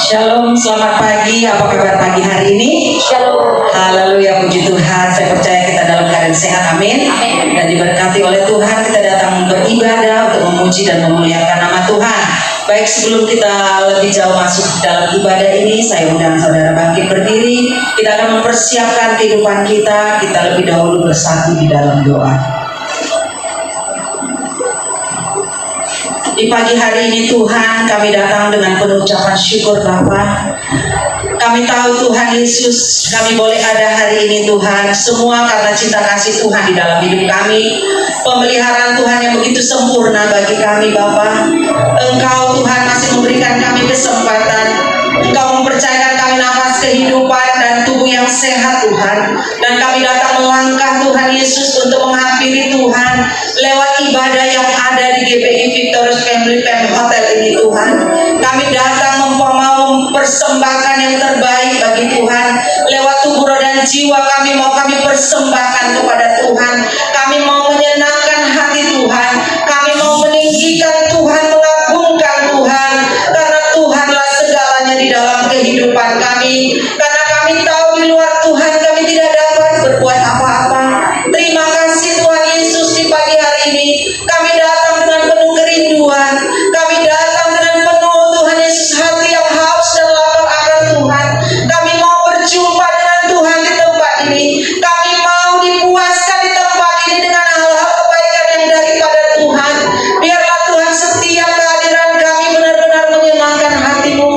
Shalom, selamat pagi. Apa kabar pagi hari ini? Shalom. Haleluya, puji Tuhan. Saya percaya kita dalam keadaan sehat, amin. Amin. Dan diberkati oleh Tuhan, kita datang beribadah untuk memuji dan memuliakan nama Tuhan. Baik, sebelum kita lebih jauh masuk dalam ibadah ini, saya undang saudara bangkit berdiri. Kita akan mempersiapkan kehidupan kita. Kita lebih dahulu bersatu di dalam doa. Di pagi hari ini Tuhan, kami datang dengan penuh ucapan syukur Bapa. Kami tahu Tuhan Yesus, kami boleh ada hari ini Tuhan, semua karena cinta kasih Tuhan di dalam hidup kami. Pemeliharaan Tuhan yang begitu sempurna bagi kami Bapa. Engkau Tuhan masih memberikan kami kesempatan. Engkau mempercayakan kami nafas kehidupan dan tubuh yang sehat Tuhan. Dan kami datang melangkah Tuhan Yesus untuk menghampiri Tuhan lewat ibadah yang ada di GPI Victorious Family Hotel ini Tuhan. Kami datang mau mempersembahkan yang terbaik bagi Tuhan. Lewat tubuh roh dan jiwa kami mau kami persembahkan kepada Tuhan. Kami mau menyenangkan hati Tuhan. Kami mau meninggikan Tuhan, mengagungkan Tuhan. Karena Tuhanlah segalanya di dalam kehidupan kami. Karena kami tahu di luar Tuhan kami tidak dapat berbuat apa-apa. Terima kasih Tuhan Yesus, di pagi hari ini kami datang dengan penuh kerinduan. Kami datang dengan penuh Tuhan Yesus hati yang haus dan lapar akan Tuhan. Kami mau berjumpa dengan Tuhan di tempat ini. Kami mau dipuaskan di tempat ini dengan hal-hal kebaikan yang daripada Tuhan. Biarlah Tuhan setiap kehadiran kami benar-benar menyenangkan hati-Mu.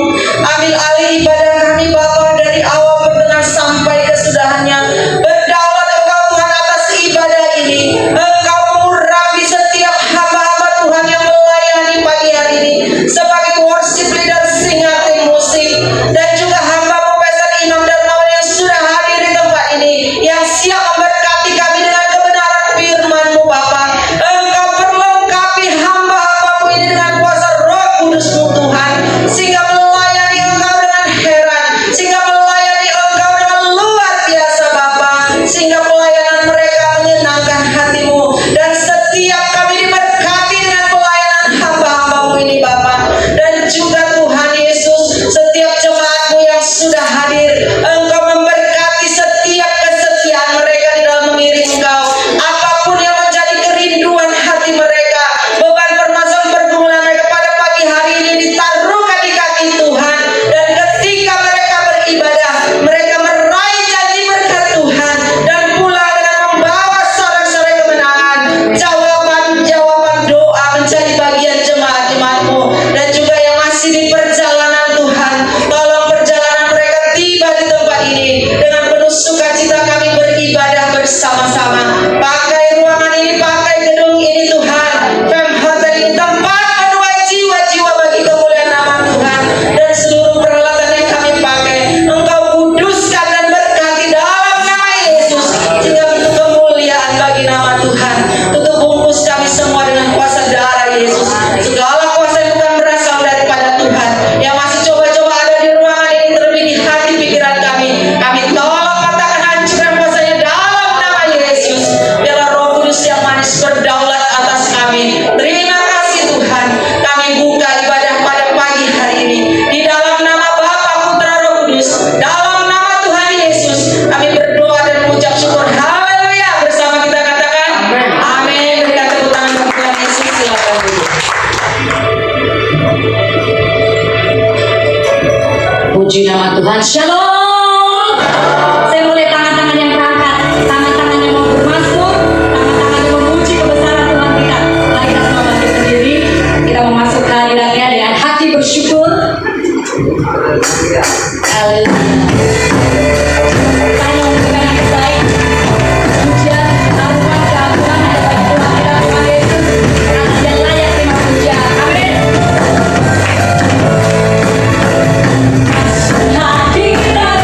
Ambil alih ibadah kami Bapa dari awal pertengahan sampai kesudahannya. Berdaulat Engkau Tuhan atas ibadah ini. Engkau mengurapi setiap hamba-hamba Tuhan yang melayani pagi hari ini sebagai worship leader, singer, tim musik, dan juga hamba Profesor Imam Darmawan yang sudah hadir di tempat ini, yang siap memberkati kami dengan kebenaran firman-Mu Bapa. Engkau perlengkapi hamba-hamba-Mu ini dengan kuasa Roh Kudus-Mu Tuhan, sehingga melayani Engkau dengan heran, sehingga melayani Engkau dengan luar biasa Bapa, sehingga pelayanan mereka menyenangkan hati-Mu. Dan setiap kami diberkati dengan pelayanan hamba-hamba-Mu ini Bapa. Dan juga Tuhan Yesus, setiap jemaat-Mu yang sudah hadir, Engkau memberkati setiap kesetiaan mereka di dalam mengiring Engkau. Apapun yang menjadi kerinduan hati mereka, beban permasalahan pergumulan mereka pada pagi hari ini ditaruhkan di kaki Tuhan. Dan ketika mereka beribadah, mereka meraih janji berkat Tuhan dan pulang dengan membawa sorak-sorai kemenangan. Jawaban doa menjadi bagian jemaat-jemaat-Mu. Dan juga yang masih di perjalanan Tuhan, tolong perjalanan mereka tiba di tempat ini dengan penuh sukacita. Kami beribadah bersama-sama. Pakai ruangan ini, pakai gedung ini Tuhan, Fam Hotel ini tempat menuai jiwa-jiwa bagi kemuliaan nama Tuhan. Dan seluruh peralatan yang kami pakai Engkau kuduskan dan berkati dalam nama Yesus, sehingga untuk kemuliaan bagi nama Tuhan. Tutup bungkus kami semua dengan kuasa darah Yesus. Segala kuasa yang bukan berasal daripada Tuhan, yang masih coba-coba ada di ruangan ini, terlebih di hati pikiran kami tolong katakan hancurkan kuasanya dalam nama Yesus. Biarlah Roh Kudus yang manis berdaulat atas kami. Terima kasih Tuhan. Kami buka ibadah pada pagi hari ini di dalam nama Bapa, Putra, Roh Kudus, dalam nama Tuhan Yesus. Kami berdoa dan mengucap syukur. Haleluya. Bersama kita katakan amin. Berikan tepuk tangan untuk Tuhan Yesus. Silakan duduk. Puji nama Tuhan. Shalom. Saya boleh tangan-tangan yang terangkat, tangan-tangan yang mau bermasmur, tangan-tangan yang memuji kebesaran Tuhan kita. Mari kita semua bangkit berdiri. Kita memasuk kehadirannya dengan hati bersyukur. Haleluya. Kita memberikan yang terbaik. Pujian, taruhan, keagungan hanya bagi Tuhan kita, Tuhan Yesus. Karena Dia layak terima pujian. Amin. Hadirat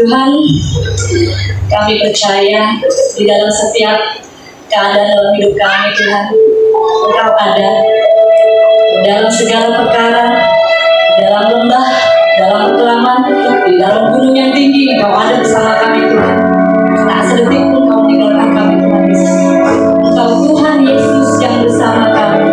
Tuhan, kami percaya di dalam setiap keadaan dalam hidup kami, Tuhan, Engkau ada dalam segala perkara, dalam lembah, dalam kekelaman, di dalam gunung yang tinggi, Engkau ada bersama kami, Tuhan. Tak sedetik pun Kau meninggalkan kami, Tuhan Yesus. Engkau Tuhan Yesus yang bersama kami.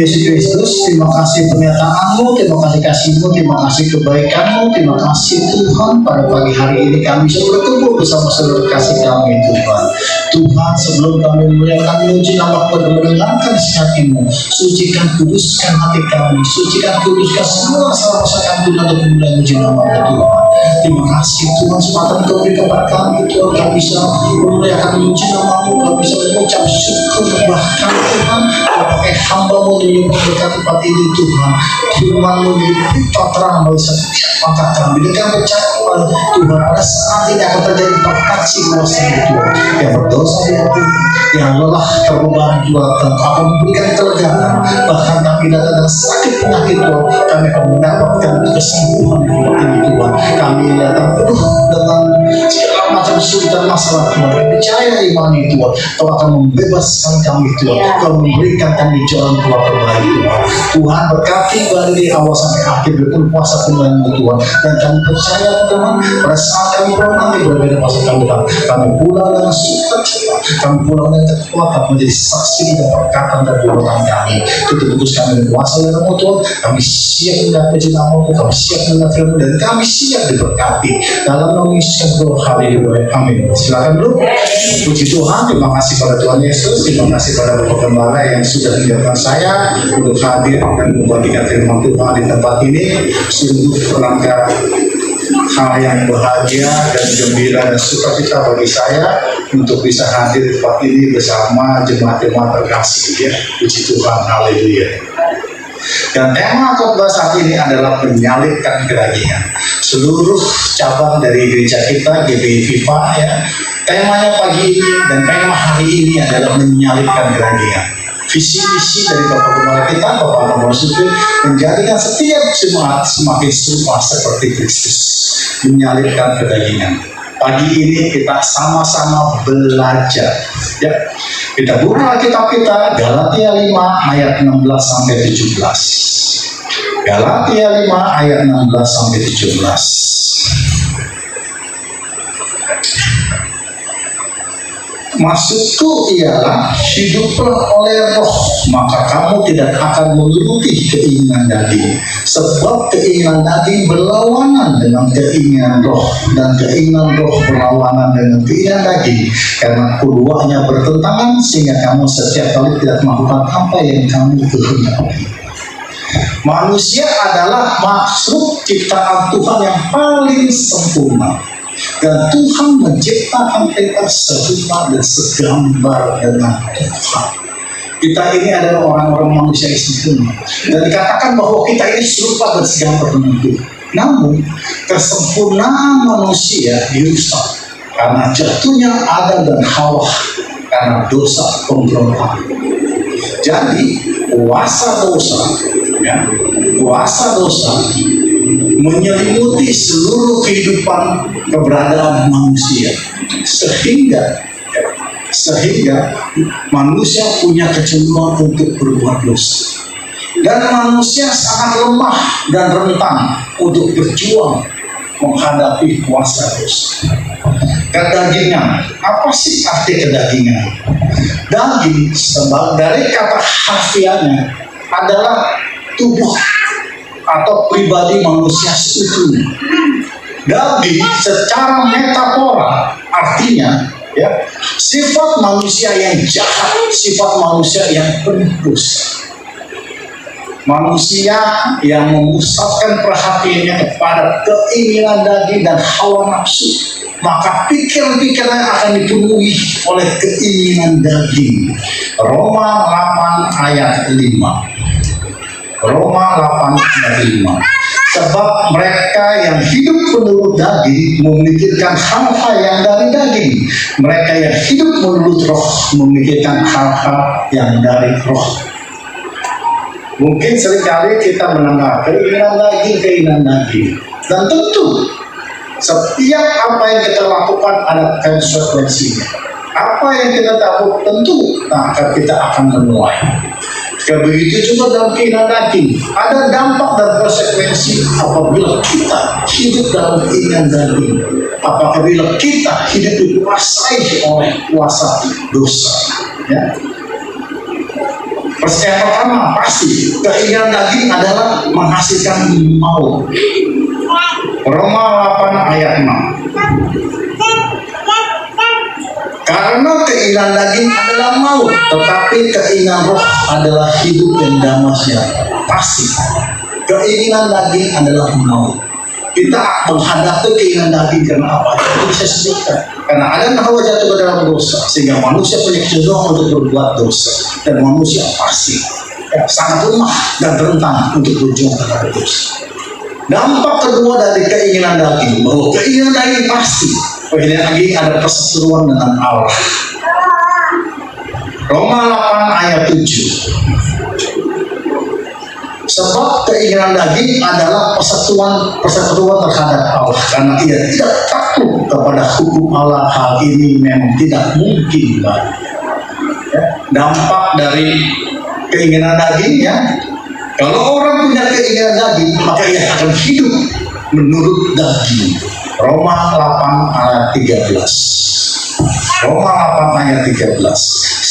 Yesus Kristus, terima kasih penyertaan-Mu, terima kasih kasih-Mu, terima kasih kebaikan-Mu, terima kasih Tuhan. Pada pagi hari ini kami bisa bertemu bersama seluruh kasih kami Tuhan. Tuhan, sebelum kami memuliakan muji nama-Mu dan mendengarkan nasihat-Mu, sucikan kuduskan hati kami, sucikan kuduskan semua rasa kami Tuhan untuk memulai muji nama-Mu Tuhan. Terima kasih Tuhan, kesempatan Kau beri kepada kami Tuhan, kami bisa memuliakan muji nama-Mu, kami bisa mengucap syukur bahkan Tuhan, pakai hamba-Mu untuk memberkati tempat ini Tuhan. Firman-Mu menjadi terang bagi setiap mata kami. Dengan percaya Tuhan, ada saat ini akan terjadi berkat kuasa Tuhan. Yang berdosa ya Tuhan, yang lelah terbeban Tuhan, akan memberikan kelegaan. Bahkan kami datang dengan sakit penyakit Tuhan, kami akan mendapatkan kesembuhan ini Tuhan. Kami datang penuh dengan segala macam kesulitan masalah Tuhan. Kami percaya iman itu Tuhan, Kau akan membebaskan kami Tuhan. Kau memberikan kami jalan keluar terbaik Tuhan. Tuhan berkati dari awal sampai akhir dengan kuasa Tuhan Tuhan. Dan kami percaya Tuhan, pada saat kami pulang nanti berbeda masa kami Tuhan. Kami pulang dengan sukacita, kami pulang dengan kekuatan menjadi saksi dan perkataan dan perbuatan kami. Tutus kami dengan kuasa dari Tuhan. Kami siap mendapat jenama-Mu, kami siap mendapat firman, dan kami siap diberkati dalam nama Yesus. Haleluya, amin. Silakan dulu. Puji Tuhan, terima kasih pada Tuhan Yesus, terima kasih pada Bapak Gembala yang sudah menjadikan saya untuk hadir dan membagikan firman Tuhan di tempat ini. Sungguh langkah hal yang bahagia dan gembira dan sukacita bagi saya untuk bisa hadir di tempat ini bersama jemaat-jemaat terkasih ya. Puji Tuhan, haleluya. Dan tema khotbah saat ini adalah menyalibkan kedagingan. Seluruh cabang dari gereja kita, GBI FIFA ya, temanya pagi ini dan tema hari ini adalah menyalibkan kedagingan. Visi misi dari Bapak Gembala kita, Bapak Nomor Sufi, menjadikan setiap jemaat semakin serupa seperti Kristus, menyalibkan kedagingan. Pagi ini kita sama-sama belajar ya. Kita buka Alkitab kita, Galatia 5 ayat 16 sampai 17. Galatia 5 ayat 16 sampai 17. Maksudku ialah hiduplah oleh roh, maka kamu tidak akan menuruti keinginan daging. Sebab keinginan daging berlawanan dengan keinginan roh, dan keinginan roh berlawanan dengan keinginan daging. Karena keduanya bertentangan, sehingga kamu setiap kali tidak melakukan apa yang kamu kehendaki. Manusia adalah makhluk ciptaan Tuhan yang paling sempurna. Dan Tuhan menciptakan kita serupa dan segambar dengan Tuhan. Kita ini adalah orang-orang manusia yang sempurna. Dan dikatakan bahwa kita ini serupa dan segambar dengan Tuhan. Namun, kesempurnaan manusia dirusak karena jatuhnya Adam dan Hawa karena dosa pemberontakan. Jadi, kuasa dosa menyelimuti seluruh kehidupan keberadaan manusia, sehingga manusia punya kecenderungan untuk berbuat dosa, dan manusia sangat lemah dan rentan untuk berjuang menghadapi kuasa dosa. Kedagingan, apa sih arti kedagingan? Daging dari kata harfiahnya adalah tubuh atau pribadi manusia seutuhnya. Daging secara metafora artinya ya, sifat manusia yang jahat, sifat manusia yang penuh dosa. Manusia yang memusatkan perhatiannya kepada keinginan daging dan hawa nafsu, maka pikiran-pikirannya akan dipenuhi oleh keinginan daging. Roma 8 ayat 5. Roma 8 ayat 5. Sebab mereka yang hidup menurut daging memikirkan hal-hal yang dari daging. Mereka yang hidup menurut roh memikirkan hal-hal yang dari roh. Mungkin seringkali kita mendengar keinginan daging. Dan tentu setiap apa yang kita lakukan ada konsekuensinya. Apa yang kita tahu tentu kita akan menuai. Begitu juga dalam keinginan daging, ada dampak dan konsekuensi apabila kita hidup dalam keinginan daging. Apabila kita hidup dikuasai oleh kuasa dosa, ya. Yang pertama pasti keinginan daging adalah menghasilkan maut. Roma 8 ayat 6. Karena keinginan daging adalah maut, tetapi keinginan roh adalah hidup dan damai sejahtera. Pasti keinginan daging adalah maut. Kita menghadapi keinginan daging karena apa? Itu bisa sebutkan. Karena Adam dan Hawa jatuh ke dalam dosa, sehingga manusia punya kecenderungan untuk berbuat dosa, dan manusia pasti sangat lemah dan rentan untuk berjuang terhadap dosa. Dampak kedua dari keinginan daging, bahwa keinginan daging pasti keinginan daging ada perseteruan dengan Allah. Roma 8 ayat 7. Sebab keinginan daging adalah perseteruan terhadap Allah, karena ia tidak takut kepada hukum Allah. Hal ini memang tidak mungkin. Dampak dari keinginan daging, ya, kalau orang punya keinginan daging, maka ia akan hidup menurut daging. Roma 8 ayat 13. Roma 8 ayat 13.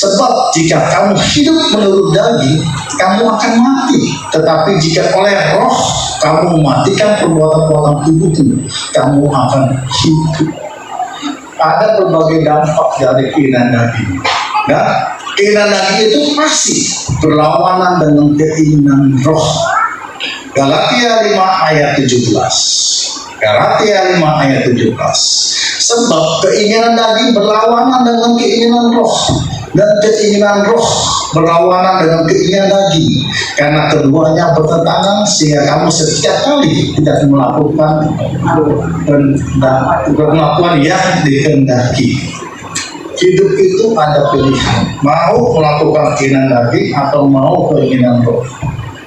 Sebab jika kamu hidup menurut daging, kamu akan mati. Tetapi jika oleh roh kamu mematikan perbuatan-perbuatan tubuhmu, kamu akan hidup. Ada berbagai dampak dari keinginan daging. Nah, keinginan daging itu pasti berlawanan dengan keinginan roh. Galatia 5 ayat 17. Galatia 5 ayat 17. Sebab keinginan daging berlawanan dengan keinginan roh, dan keinginan roh berlawanan dengan keinginan daging, karena keduanya bertentangan, sehingga kamu setiap kali tidak melakukan yang dikehendaki. Hidup itu ada pilihan, mau melakukan keinginan daging atau mau keinginan roh.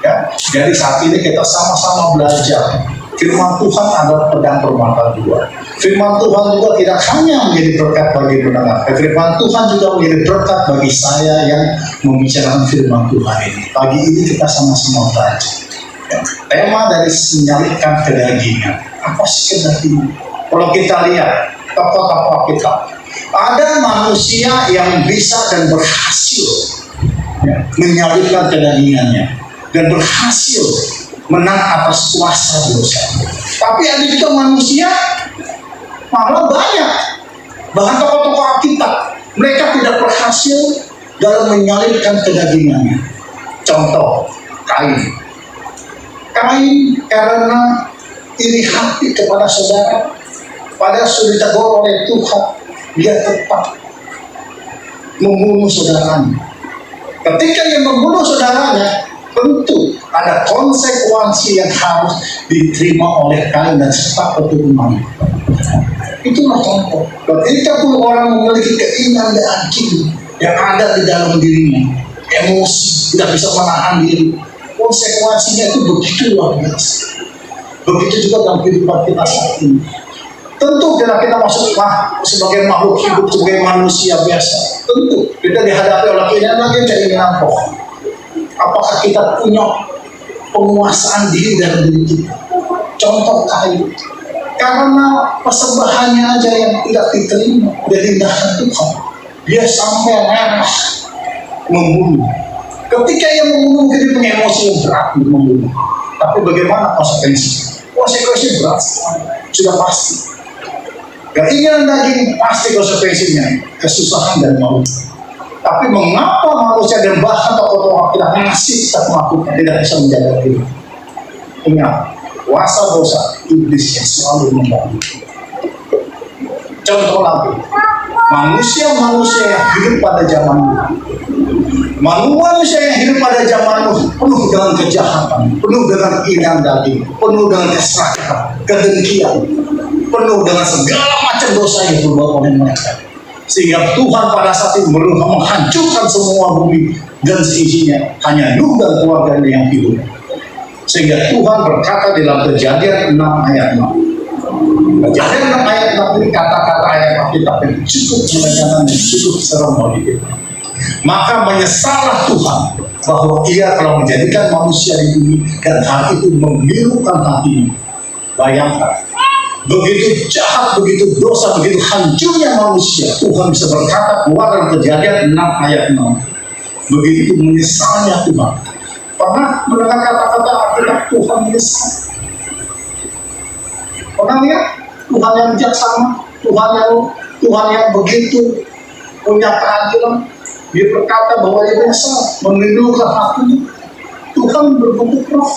Ya, jadi saat ini kita sama-sama belajar. Firman Tuhan adalah pedang bermata dua. Firman Tuhan juga tidak hanya menjadi berkat bagi pendengar. Firman Tuhan juga menjadi berkat bagi saya yang membicarakan firman Tuhan ini. Pagi ini kita sama-sama belajar. Ya, tema dari menyalipkan kedagingan. Apa sih kedagingan? Kalau kita lihat tokoh-tokoh kita, ada manusia yang bisa dan berhasil menyalipkan kedagingannya dan berhasil menang atas kuasa dosa. Tapi ada juga manusia malah banyak, bahkan tokoh-tokoh Alkitab, mereka tidak berhasil dalam menyalipkan kedagingannya. Contoh Kain karena iri hati kepada saudara, pada sudah ditegur oleh Tuhan, dia tetap membunuh saudaranya. Ketika dia membunuh saudaranya, tentu ada konsekuensi yang harus diterima oleh Kain dan serta keturunannya. Itulah contoh. Ketika pun orang memiliki keinginan daging yang ada di dalam dirinya, emosi, tidak bisa menahan diri, konsekuensinya itu begitu luar biasa. Begitu juga dalam kehidupan kita saat ini. Tentu kita masuk sebagai makhluk hidup, sebagai manusia biasa. Tentu kita dihadapi oleh keinginan roh. Apakah kita punya penguasaan diri dalam diri kita? Contoh Kain, karena persembahannya aja yang tidak diterima, tidak diindahkan Tuhan, dia sampai marah membunuh. Ketika ia membunuh, dia punya emosi yang berat untuk membunuh. Tapi bagaimana konsekuensinya? Konsekuensi berat, sudah pasti. Keinginan daging pasti konsekuensinya kesusahan dan maut. Tapi mengapa manusia dan bahkan tokoh-tokoh kita masih tetap melakukan, tidak bisa menjaga diri? Ingat, kuasa dosa iblis yang selalu membantu. Contoh lagi, manusia-manusia yang hidup pada zaman dulu, manusia yang hidup pada zaman dulu penuh dengan kejahatan, penuh dengan keinginan daging, penuh dengan keserakahan, kedengkian, penuh dengan segala macam dosa yang berbuat oleh mereka. Sehingga Tuhan pada saat itu menghancurkan semua bumi dan seisinya, hanya Nuh dan keluarganya yang hidup. Sehingga Tuhan berkata dalam Kejadian 6 ayat 6. Kejadian 6 ayat 6 ini kata-kata ayat Alkitab yang cukup menyenangkan dan cukup serem bagi kita. Maka menyesallah Tuhan bahwa Ia telah menjadikan manusia di bumi, dan hal itu memilukan hatinya. Bayangkan, begitu jahat, begitu dosa, begitu hancurnya manusia, Tuhan bisa berkata keluar dalam Kejadian 6 ayat 6. begitu menyesalnya Tuhan. Pernah mendengar kata-kata Alkitab Tuhan menyesal? Pernah lihat Tuhan yang bijaksana, Tuhan yang begitu punya keadilan? Dia berkata bahwa dia menyesal, memilukan hatinya. Tuhan berbentuk roh,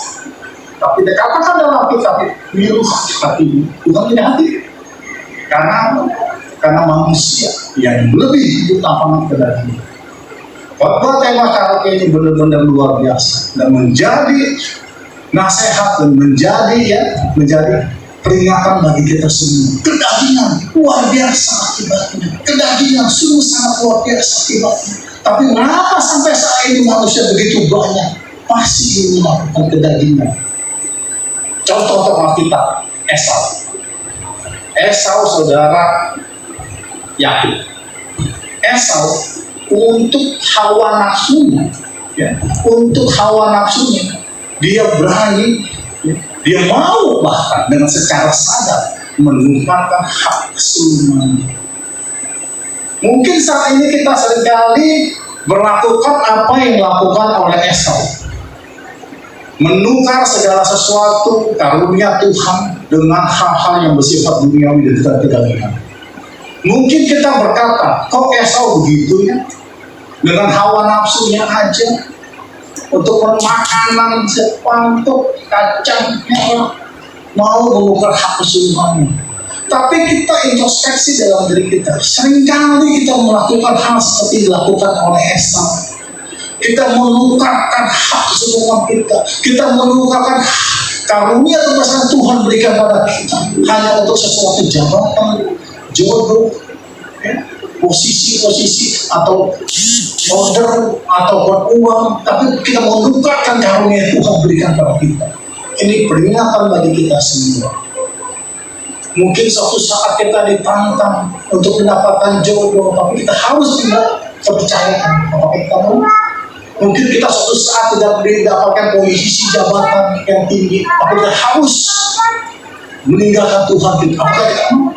tapi dikatakan dalam Alkitab milu hati. Tuhan punya hati. Karena manusia yang lebih utama kedatangan. Khotbah tema kali ini benar-benar luar biasa dan menjadi nasihat dan menjadi peringatan bagi kita semua. Kedagingan luar biasa akibatnya. Kedagingan sungguh sangat luar biasa akibatnya. Tapi mengapa sampai saat ini manusia begitu banyak masih melakukan kedagingan? Contoh kita Esau saudara Yakub. Esau untuk hawa nafsunya, dia berani, dia mau bahkan dengan secara sadar menumpahkan hak kesultanan. Mungkin saat ini kita seringkali melakukan apa yang dilakukan oleh Esau, menukar segala sesuatu karunia Tuhan dengan hal-hal yang bersifat duniawi dan kedagingan. Mungkin kita berkata, kok Esau begitu ya? Dengan hawa nafsunya aja, untuk makanan sepantuk kacang merah, mau menukar hak kesultanan. Tapi kita introspeksi dalam diri kita. Seringkali kita melakukan hal seperti dilakukan oleh Esau. Kita menukarkan hak kesultanan kita. Kita menukarkan karunia kebesaran Tuhan berikan pada kita hanya untuk sesuatu jabatan, jodoh, posisi atau order atau uang, tapi kita menukarkan karunia Tuhan berikan pada kita. Ini peringatan bagi kita semua. Mungkin suatu saat kita ditantang untuk mendapatkan jodoh, tapi kita harus punya kepercayaan. Apakah kita mau? Mungkin kita suatu saat tidak mendapatkan posisi jabatan yang tinggi, tapi kita harus meninggalkan Tuhan kita. Apakah kita mau?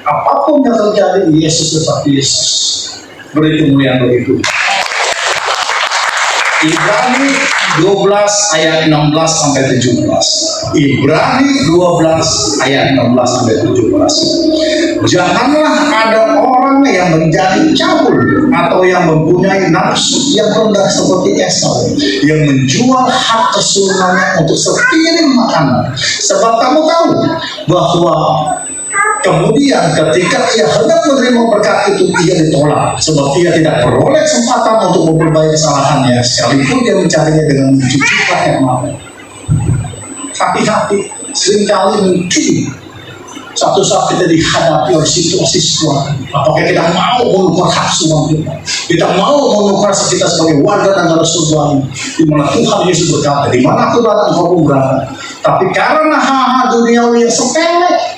Apapun yang terjadi, Yesus tetap Yesus. Beri kemuliaan bagi Tuhan. Ibrani 12 ayat 16 sampai 17. Ibrani 12 ayat 16 sampai 17. Janganlah ada orang yang menjadi cabul atau yang mempunyai nafsu yang rendah seperti Esau, yang menjual hak kesultanannya untuk sepiring makanan. Sebab kamu tahu bahwa kemudian ketika ia hendak menerima berkat itu, ia ditolak sebab ia tidak peroleh kesempatan untuk memperbaiki kesalahannya, sekalipun dia mencarinya dengan mencuci pakaian mata. Hati-hati, seringkali mungkin satu saat kita dihadapi oleh situasi-situasi, apakah kita mau menukar hak suami kita? Kita mau menukar kita sebagai warga negara surga di mana Tuhan Yesus berkata, di mana aku datang kau berada. Tapi karena hal-hal duniawi yang sepele,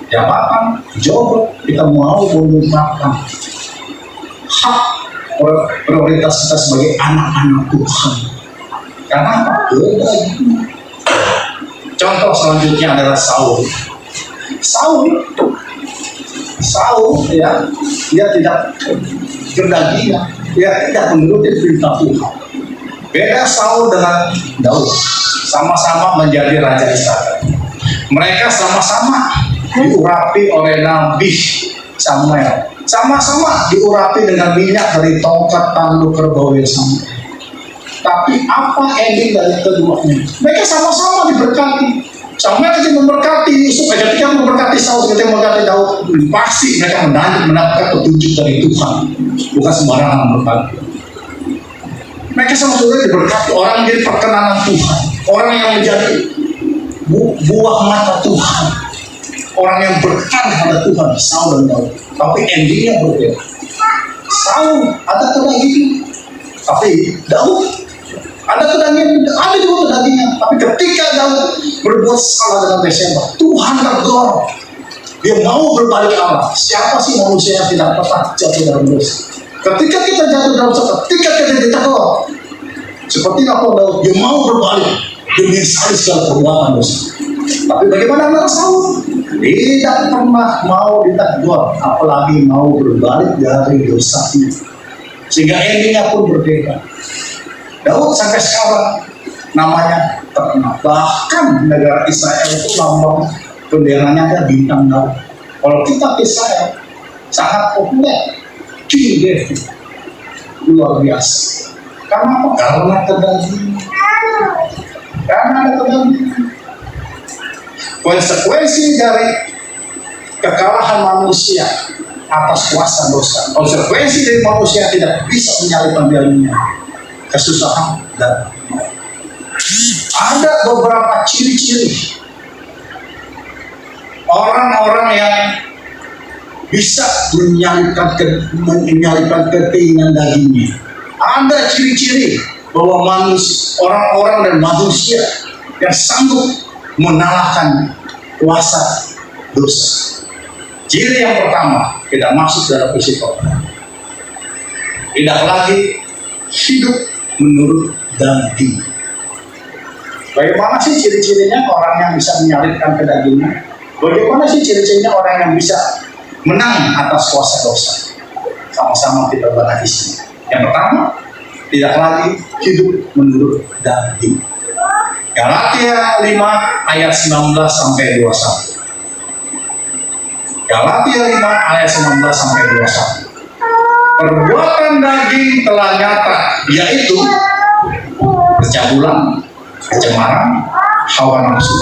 jabatan, jodoh, kita mau mengungkapkan hak prioritas kita sebagai anak-anak Tuhan. Karena apa? Contoh selanjutnya adalah Saul. Saul ya, dia tidak berdagingan, dia tidak menuruti perintah Tuhan. Beda Saul dengan Daud, sama-sama menjadi raja Israel. Mereka sama-sama diurapi oleh Nabi Samuel, sama-sama diurapi dengan minyak dari tongkat tanduk kerbau yang sama. Tapi apa ending dari keduanya? Mereka sama-sama diberkati. Samuel ketika memberkati Yusuf, ketika memberkati Saul, ketika memberkati Daud, pasti mereka mendapatkan petunjuk dari Tuhan, bukan sembarangan memberkati. Mereka sama-sama diberkati, orang yang jadi perkenanan Tuhan, orang yang menjadi buah mata Tuhan, orang yang berkat pada Tuhan, Saul dan Daud. Tapi endingnya berbeda. Saul ada kedagingan, tapi Daud ada kedagingan, ada juga kedagingan. Tapi ketika Daud berbuat salah dengan Batseba, Tuhan terdorong. Dia mau berbalik arah. Siapa sih manusia yang tidak pernah jatuh dalam dosa? Ketika kita jatuh dalam dosa, ketika kita ditegur, seperti apa Daud, dia mau berbalik demi segala perbuatan dosa. Tapi bagaimana dengan Saul? Tidak pernah mau ditegur, apalagi mau berbalik dari dosanya. sehingga endingnya pun berbeda. Daud sampai sekarang namanya terkenal. Bahkan negara Israel itu lambang benderanya ada bintang Daud. Kalau kita Israel sangat populer, King David luar biasa. Karena apa? Karena kedagingan. Karena ada kedagingan. Konsekuensi dari kekalahan manusia atas kuasa dosa, konsekuensi dari manusia tidak bisa menyalipkan dirinya, kesusahan dan ada beberapa ciri-ciri orang-orang yang bisa menyalipkan keinginan dagingnya. Ada ciri-ciri bahwa orang-orang dan manusia yang sanggup mengalahkan kuasa dosa. Ciri yang pertama, tidak masuk dalam psikologi. Tidak lagi hidup menurut daging. Bagaimana sih ciri-cirinya orang yang bisa menyalipkan kedagingan? Bagaimana sih ciri-cirinya orang yang bisa menang atas kuasa dosa? Sama-sama kita bahas isinya. Yang pertama, tidak lagi hidup menurut daging. Galatia 5 ayat 19 sampai 21. Galatia 5 ayat 19 sampai 21. Perbuatan daging telah nyata, yaitu percabulan, kecemaran, hawa nafsu,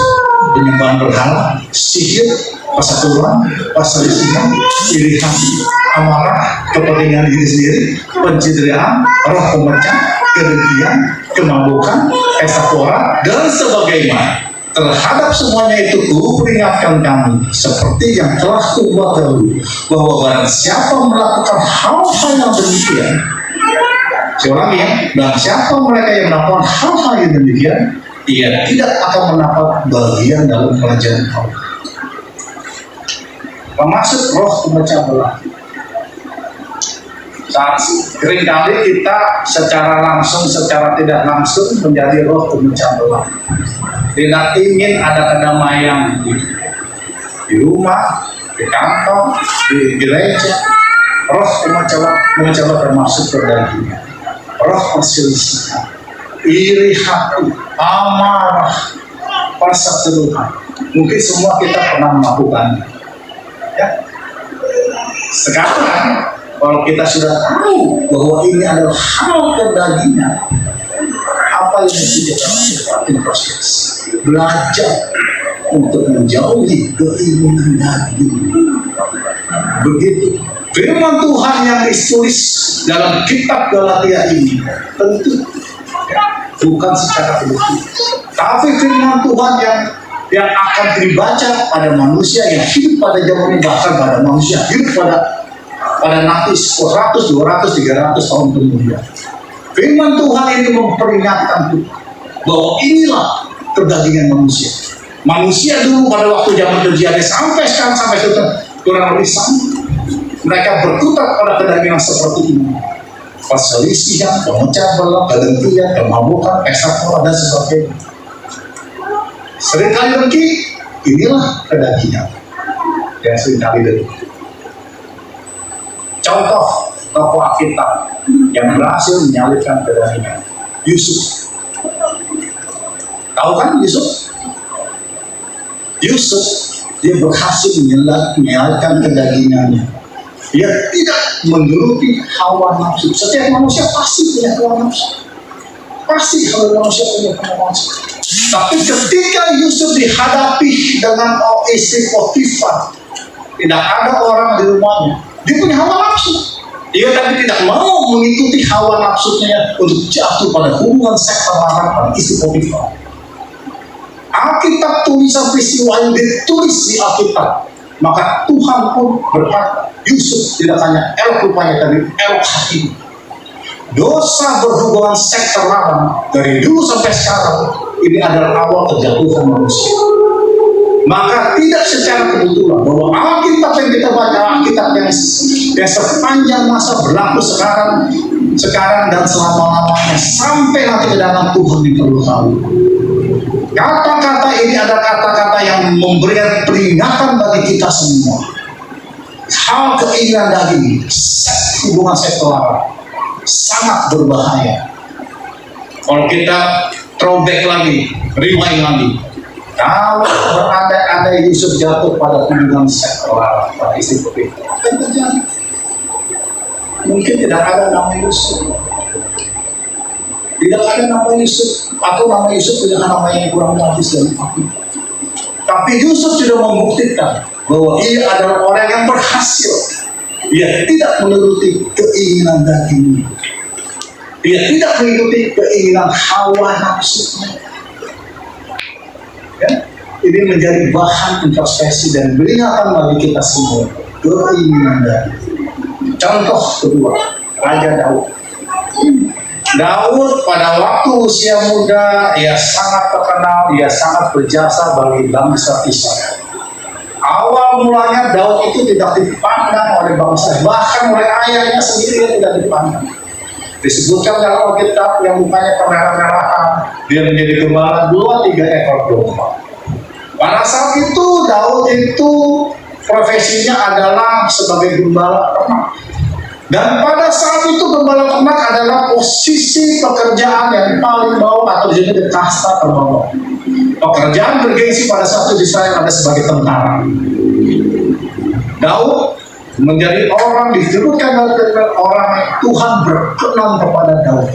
penyembahan berhala, sihir, persekutuan, perselisihan, iri hati, amarah, kepentingan diri sendiri, pencitraan, roh pemecah, kedengkian, kemabukan, pesta pora, dan sebagainya. Terhadap semuanya itu kuperingatkan kamu, seperti yang telah kubuat dahulu, bahwa barang siapa melakukan hal-hal yang demikian, seorang yang dan siapa mereka yang melakukan hal-hal yang demikian, ia tidak akan mendapat bagian dalam kerajaan Allah. Maksud roh pemecah belah. Saat seringkali kita secara langsung, secara tidak langsung menjadi roh pemecah belah. Tidak ingin ada kedamaian di rumah, di kantor, di gereja. Roh pemecah belah termasuk kedagingan. Roh perselisihan, iri hati, amarah, perseteruan. Mungkin semua kita pernah melakukannya. Ya. Sekarang kalau kita sudah tahu bahwa ini adalah hal kedagingan, apa yang mesti kita lakukan? Proses belajar untuk menjauhi keinginan daging. Begitu firman Tuhan yang ditulis dalam kitab Galatia ini tentu bukan secara politik, tapi firman Tuhan yang akan dibaca pada manusia yang hidup pada zaman ini, bahkan pada manusia hidup pada nanti 100, 200, 300 tahun kemudian. Firman Tuhan ini memperingatkan kita bahwa inilah kedagingan manusia. Manusia dulu pada waktu zaman terjadi sampai sekarang sampai kurang lebih sama. Mereka berkutat pada kedagingan seperti ini. Perselisihan, pemecah belah, kedengkian, kemabukan, pesta pora dan sebagainya. Seringkali dengki, inilah kedagingan yang seringkali dengki. Contoh tokoh Alkitab yang berhasil menyalipkan kedagingan, Yusuf. Tahu kan Yusuf? Yusuf dia berhasil menyalipkan kedagingannya. Dia tidak menuruti hawa nafsu. Setiap manusia pasti punya hawa nafsu. Pasti kalau manusia punya hawa nafsu. Tapi ketika Yusuf dihadapi dengan istri Potifar, tidak ada orang di rumahnya, dia punya hawa nafsu. Dia tapi tidak mau mengikuti hawa nafsunya untuk jatuh pada hubungan seks terlarang pada istri Potifar. Alkitab tulisan peristiwa yang ditulis di Alkitab, maka Tuhan pun berkata, Yusuf tidak hanya elok rupanya tapi elok hati. Dosa berhubungan seks terlarang dari dulu sampai sekarang ini adalah awal kejatuhan manusia. Maka tidak secara kebetulan bahwa Alkitab yang kita baca, Alkitab yang sepanjang masa berlaku sekarang dan selama-lamanya sampai nanti ke dalam Tuhan diperlukan. Kata-kata ini adalah kata-kata yang memberikan peringatan bagi kita semua. Hal keinginan daging, hubungan seks terlarang, sangat berbahaya. Kalau kita throwback lagi, rewind lagi, kalau berandai-andai Yusuf jatuh pada hubungan seksual pada istri Potifar, akan terjadi. Mungkin tidak ada nama Yusuf, tidak ada nama Yusuf, atau nama Yusuf dengan nama yang kurang bagus dan aku. Tapi Yusuf sudah membuktikan bahwa ia adalah orang yang berhasil. Dia tidak menuruti keinginan dagingnya. Dia tidak mengikuti keinginan hawa nafsunya. Ya? Ini menjadi bahan introspeksi dan peringatan bagi kita semua. Keinginan daging. Contoh kedua, Raja Daud. Daud pada waktu usia muda, ia sangat terkenal, ia sangat berjasa bagi bangsa Israel. Awal mulanya Daud itu tidak dipandang oleh bangsa, bahkan oleh ayahnya sendiri tidak dipandang. Disebutkan dalam Alkitab yang mukanya kemerah-merahan, dia menjadi gembala 2-3 ekor domba. Pada saat itu Daud itu profesinya adalah sebagai gembala ternak. Dan pada saat itu gembala ternak adalah posisi pekerjaan yang paling bawah atau disebut kasta terbawah. Pekerjaan bergengsi pada saat itu Israel ada sebagai tentara. Daud menjadi orang disebutkan dengan orang Tuhan berkenan kepada Daud.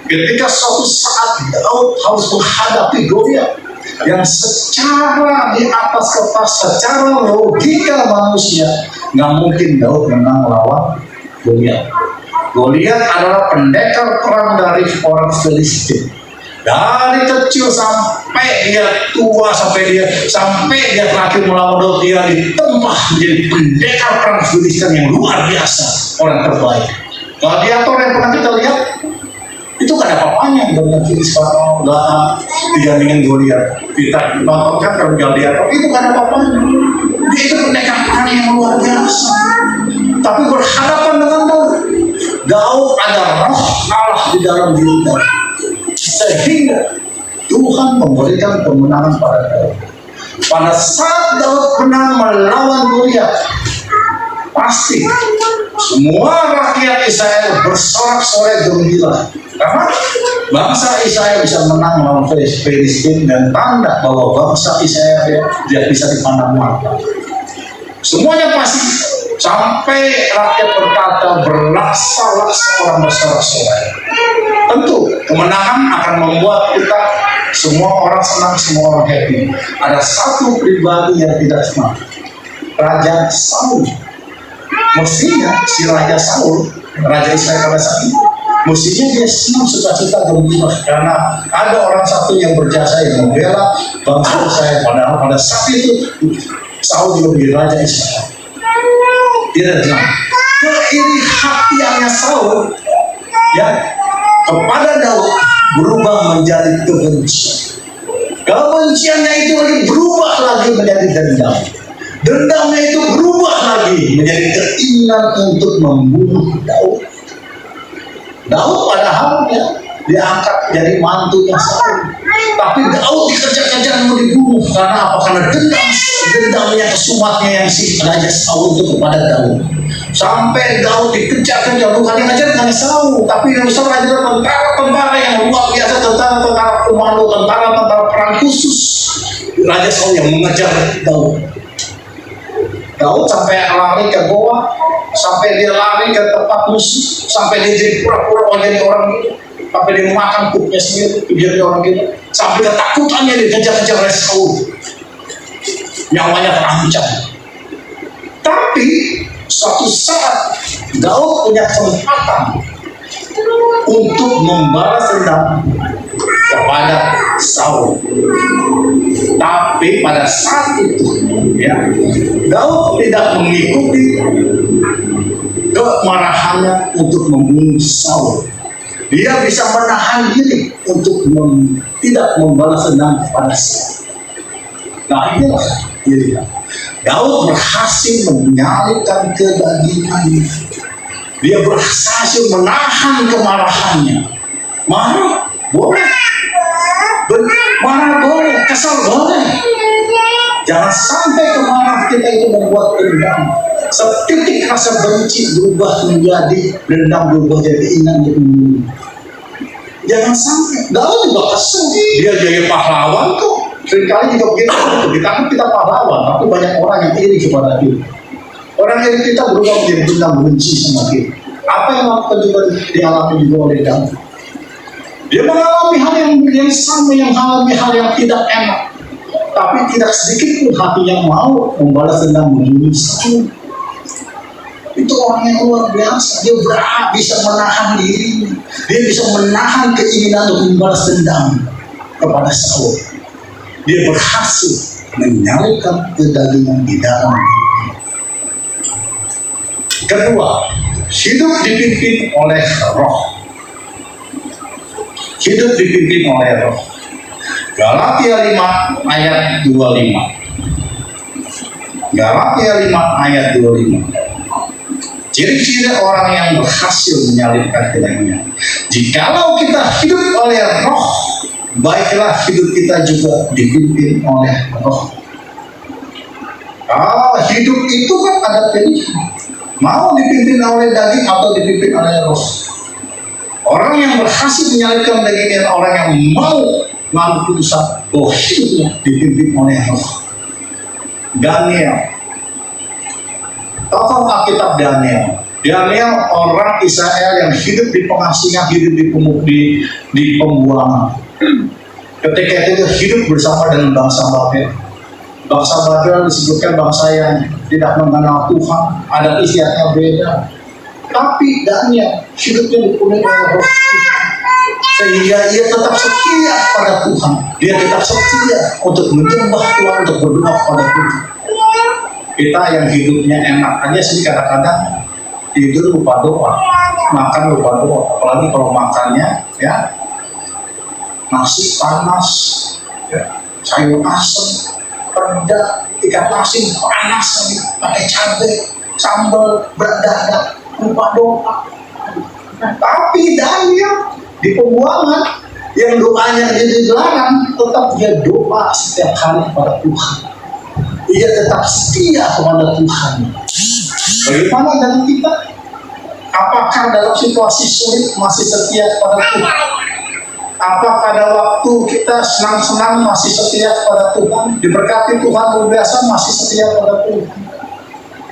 Ketika suatu saat Daud harus menghadapi Goliat yang secara di atas kertas, secara logika manusia nggak mungkin Daud menang melawan Goliat. Goliat adalah pendekar perang dari orang Filistin. Dari kecil sampai dia tua, sampai dia terakhir melawan Daud, dia ditempah menjadi pendekar perang Filistin yang luar biasa, orang terbaik. Gladiator yang pernah kita lihat itu gak ada apa-apanya dengan Filistin digandingin Goliat. Kita nontonkan kalau Gladiator itu gak ada apa-apanya. Dia itu pendekar perang yang luar biasa. Tapi berhadapan dengan Daud. Daud ada roh Allah di dalam diri Daud. Sehingga Tuhan memberikan kemenangan pada Daud. Pada saat Daud menang melawan Goliat, pasti semua rakyat Israel bersorak-sorai gembira karena bangsa Israel bisa menang melawan Filistin dan tanda bahwa bangsa Israel tidak bisa dipandang mata. Semuanya pasti, sampai rakyat berkata berlaksa-laksa orang bersorak-sorai. Tentu kemenangan akan membuat kita semua orang senang, semua orang happy. Ada satu pribadi yang tidak senang, Raja Saul. Mestinya si Raja Saul, Raja Israel pada saat itu, mestinya dia senang, sukacita, gembira karena ada orang satu yang berjasa yang membela bangsa Israel. Padahal pada saat itu Saul juga menjadi Raja Israel. Dia bilang, keiri hatiannya Saul ya kepada Daud berubah menjadi kebencian. Kebenciannya itu lagi berubah lagi menjadi dendam. Dendamnya itu berubah lagi menjadi keinginan untuk membunuh Daud. Daud padahal ya diangkat jadi mantunya Saul. Tapi Daud dikejar-kejar mau dibunuh karena apa? Karena dendamnya, kesumatnya yang si Raja Saul itu kepada Daud. Sampai Daud dikejar-kejar, bukan dikejar hanya Saul, tapi yang besar adalah tentara-tentara yang luar biasa, tentara-tentara komando, tentara-tentara perang khusus. Raja Saul yang mengejar Daud. Daud sampai lari ke goa, sampai dia lari ke tempat musuh, sampai dia jadi pura-pura jadi orang gitu, sampai dia makan kupnya sendiri, jadi orang gitu, sampai ketakutannya dikejar-kejar oleh Saul, nyawanya terancam. Tapi suatu saat Daud punya kesempatan untuk membalas dendam kepada Saul. Tapi pada saat itu ya, Daud tidak mengikuti kemarahannya untuk membunuh Saul. Dia bisa menahan diri untuk tidak membalas dendam kepada Saul. Nah inilah dirinya. Daud berhasil menyalibkan kedagingannya. Dia berhasil menahan kemarahannya. Marah boleh, marah boleh, kesal boleh. Jangan sampai kemarahan kita itu membuat dendam. Setitik rasa benci berubah menjadi dendam, berubah jadi ingin membunuh. Jangan sampai. Dalam juga kesel. Dia jadi pahlawan kok. Seringkali juga begitu. Kita kan kita pahlawan, tapi banyak orang yang iri kepada kita. Orang iri kita berubah menjadi dendam, benci sama kita. Apa yang lakukan juga dialami juga oleh Daud. Dia mengalami hal yang sama, yang mengalami hal yang tidak enak. Tapi tidak sedikit pun hatinya mau membalas dendam, membunuh Saul. Itu orang yang luar biasa. Dia bisa menahan diri. Dia bisa menahan keinginan untuk membalas dendam kepada Saul. Dia berhasil menyalurkan kedagingan di dalam diri. Kedua, hidup dipimpin oleh roh. Hidup dipimpin oleh roh. Galatia 5 ayat 25. Galatia 5 ayat 25. Ciri-ciri orang yang berhasil menyalurkan kedagingan. Jikalau kita hidup oleh roh, baiklah hidup kita juga dipimpin oleh roh. Kalau hidup itu kan ada pilihan. Mau dipimpin oleh daging atau dipimpin oleh roh. Orang yang berhasil menyalurkan dagingnya, orang yang mau mengambil keputusan hidupnya dipimpin oleh roh. Daniel, tokoh Alkitab Daniel orang Israel yang hidup di pengasingan, hidup di pembuangan. Ketika itu dia hidup bersama dengan bangsa Babel. Bangsa Babel disebutkan bangsa yang tidak mengenal Tuhan, adat istiadatnya beda. Tapi Daniel hidupnya dipenuhi oleh roh Tuhan, sehingga ia tetap setia pada Tuhan. Dia tetap setia untuk menyembah Tuhan, untuk berdoa kepada Tuhan. Kita yang hidupnya enak aja sih kadang-kadang tidur lupa doa, makan lupa doa. Apalagi kalau makannya ya nasi panas, ya, sayur asem, pedas, ikan asin panas lagi, pakai cabai, sambal, berdadak, lupa doa. Tapi Daniel di pembuangan yang doanya jadi dilarang, tetap dia doa setiap hari kepada Tuhan. Dia tetap setia kepada Tuhan. Bagaimana dengan kita? Apakah dalam situasi sulit masih setia kepada Tuhan? Apakah pada waktu kita senang-senang masih setia kepada Tuhan? Diberkati Tuhan luar biasa masih setia kepada Tuhan?